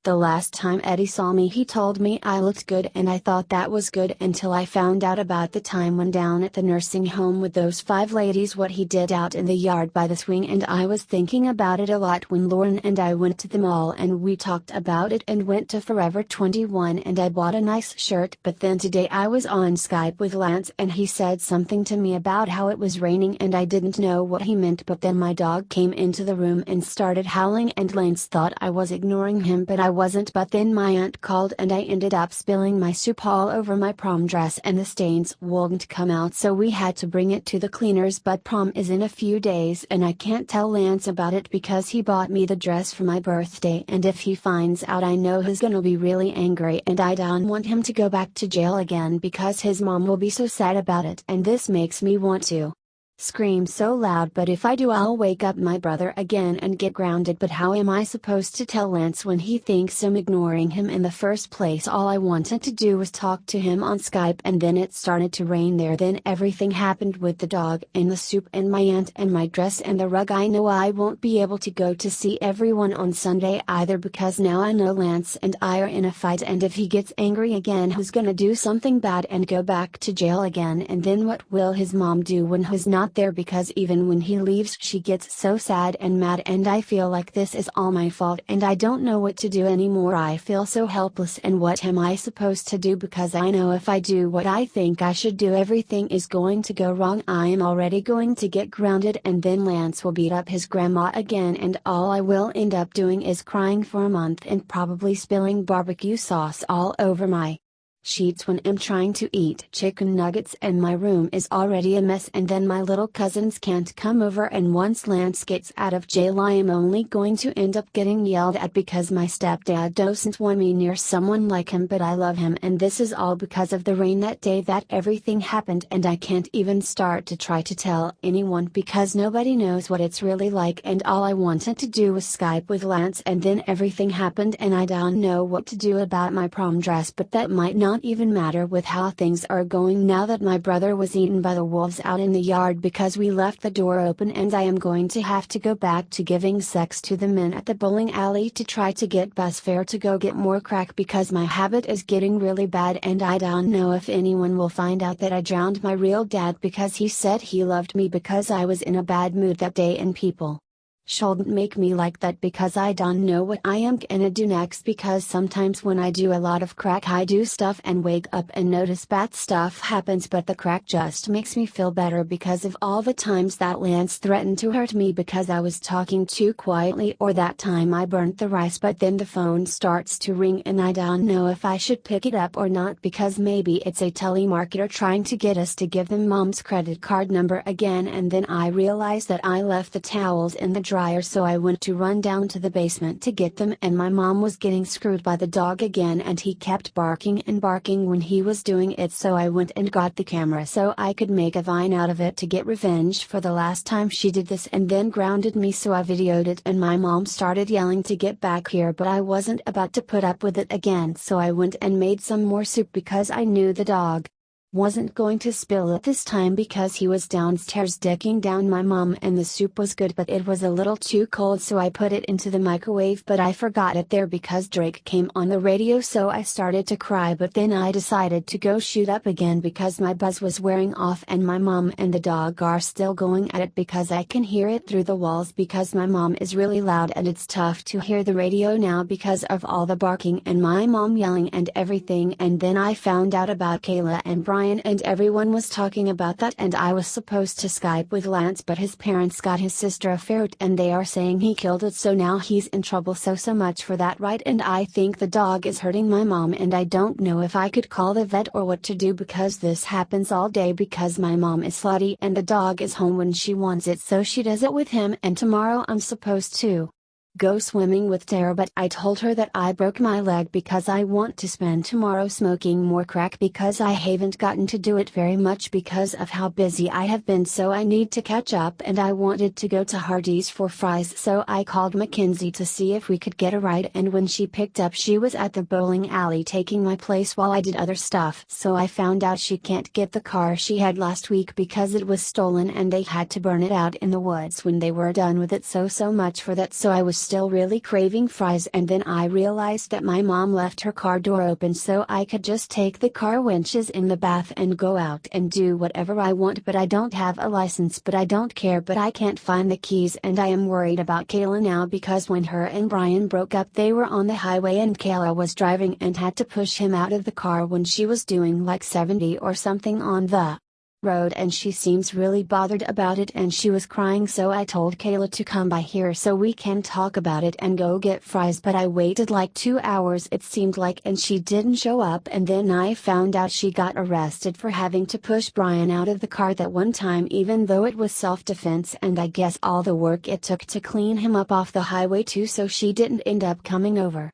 The last time Eddie saw me he told me I looked good and I thought that was good until I found out about the time when down at the nursing home with those 5 ladies what he did out in the yard by the swing, and I was thinking about it a lot when Lauren and I went to the mall and we talked about it and went to Forever 21 and I bought a nice shirt. But then today I was on Skype with Lance and he said something to me about how it was raining and I didn't know what he meant, but then my dog came into the room and started howling and Lance thought I was ignoring him, but I wasn't. But then my aunt called and I ended up spilling my soup all over my prom dress and the stains wouldn't come out, so we had to bring it to the cleaners. But prom is in a few days and I can't tell Lance about it because he bought me the dress for my birthday, and if he finds out I know he's gonna be really angry and I don't want him to go back to jail again because his mom will be so sad about it, and this makes me want to scream so loud, but if I do I'll wake up my brother again and get grounded. But how am I supposed to tell Lance when he thinks I'm ignoring him in the first place? All I wanted to do was talk to him on Skype, and then it started to rain there. Then everything happened with the dog and the soup and my aunt and my dress and the rug. I know I won't be able to go to see everyone on Sunday either because now I know Lance and I are in a fight, and if he gets angry again who's gonna do something bad and go back to jail again, and then what will his mom do when he's not there? Because even when he leaves she gets so sad and mad, and I feel like this is all my fault and I don't know what to do anymore. I feel so helpless, and what am I supposed to do? Because I know if I do what I think I should do everything is going to go wrong. I am already going to get grounded and then Lance will beat up his grandma again, and all I will end up doing is crying for a month and probably spilling barbecue sauce all over my sheets when I'm trying to eat chicken nuggets, and my room is already a mess, and then my little cousins can't come over, and once Lance gets out of jail I am only going to end up getting yelled at because my stepdad doesn't want me near someone like him, but I love him, and this is all because of the rain that day that everything happened, and I can't even start to try to tell anyone because nobody knows what it's really like, and all I wanted to do was Skype with Lance, and then everything happened and I don't know what to do about my prom dress. But that might not even matter with how things are going now that my brother was eaten by the wolves out in the yard because we left the door open, and I am going to have to go back to giving sex to the men at the bowling alley to try to get bus fare to go get more crack because my habit is getting really bad, and I don't know if anyone will find out that I drowned my real dad because he said he loved me because I was in a bad mood that day, and people shouldn't make me like that because I don't know what I am gonna do next, because sometimes when I do a lot of crack I do stuff and wake up and notice bad stuff happens, but the crack just makes me feel better because of all the times that Lance threatened to hurt me because I was talking too quietly, or that time I burnt the rice but then the phone starts to ring and I don't know if I should pick it up or not because maybe it's a telemarketer trying to get us to give them mom's credit card number again, and then I realized that I left the towels in the dryer, so I went to run down to the basement to get them, and my mom was getting screwed by the dog again and he kept barking and barking when he was doing it, so I went and got the camera so I could make a vine out of it to get revenge for the last time she did this and then grounded me, so I videoed it and my mom started yelling to get back here, but I wasn't about to put up with it again, so I went and made some more soup because I knew the dog wasn't going to spill it this time because he was downstairs dicking down my mom, and the soup was good but it was a little too cold, so I put it into the microwave, but I forgot it there because Drake came on the radio, so I started to cry, but then I decided to go shoot up again because my buzz was wearing off, and my mom and the dog are still going at it because I can hear it through the walls because my mom is really loud and it's tough to hear the radio now because of all the barking and my mom yelling and everything. And then I found out about Kayla and Brian, and everyone was talking about that, and I was supposed to Skype with Lance, but his parents got his sister a ferret and they are saying he killed it, so now he's in trouble, so much for that, right? And I think the dog is hurting my mom, and I don't know if I could call the vet or what to do because this happens all day because my mom is slutty and the dog is home when she wants it, so she does it with him, and tomorrow I'm supposed to go swimming with Tara, but I told her that I broke my leg because I want to spend tomorrow smoking more crack because I haven't gotten to do it very much because of how busy I have been, so I need to catch up, and I wanted to go to Hardee's for fries, so I called Mackenzie to see if we could get a ride, and when she picked up she was at the bowling alley taking my place while I did other stuff, so I found out she can't get the car she had last week because it was stolen and they had to burn it out in the woods when they were done with it, so much for that. So I was still really craving fries, and then I realized that my mom left her car door open so I could just take the car winches in the bath and go out and do whatever I want, but I don't have a license, but I don't care, but I can't find the keys, and I am worried about Kayla now because when her and Brian broke up they were on the highway and Kayla was driving and had to push him out of the car when she was doing like 70 or something on the road, and she seems really bothered about it and she was crying, so I told Kayla to come by here so we can talk about it and go get fries, but I waited like 2 hours it seemed like and she didn't show up, and then I found out she got arrested for having to push Brian out of the car that one time even though it was self-defense, and I guess all the work it took to clean him up off the highway too, so she didn't end up coming over.